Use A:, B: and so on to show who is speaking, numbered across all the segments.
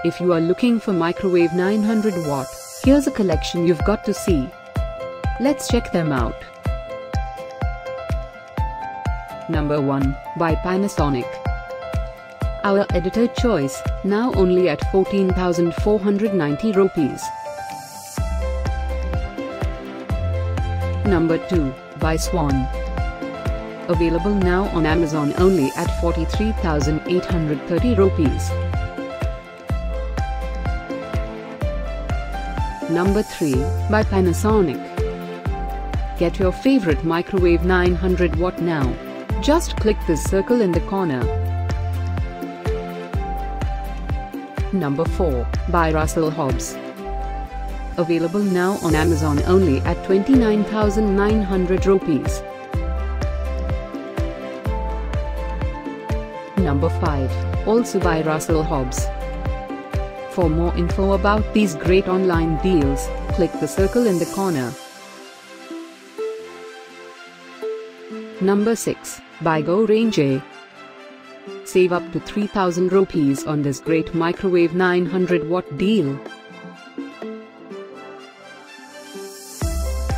A: If you are looking for microwave 900 watt, here's a collection you've got to see. Let's check them out. Number 1, by Panasonic. Our editor choice, now only at 14,490 rupees. Number 2, by Swan. Available now on Amazon only at 43,830 rupees. Number 3, by Panasonic. Get your favorite microwave 900 watt now. Just click this circle in the corner. Number 4, by Hobbs. Available now on Amazon only at 29,900 rupees. Number 5, also by Hobbs. For more info about these great online deals, click the circle in the corner. Number 6, by Gorenje. Save up to 3,000 rupees on this great microwave 900 watt deal.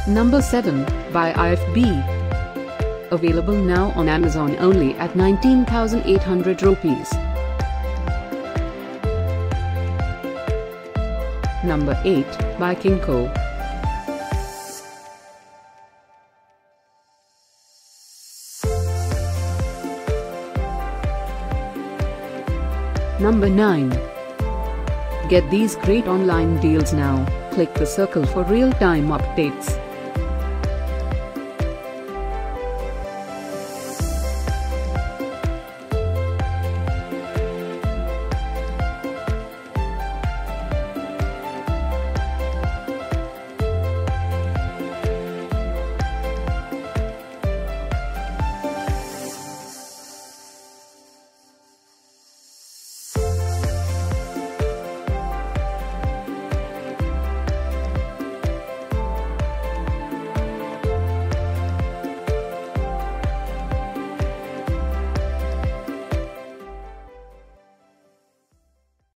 A: Number 7, by IFB. Available now on Amazon only at 19,800 rupees. Number 8, by Kinko. Number 9. Get these great online deals now. Click the circle for real-time updates.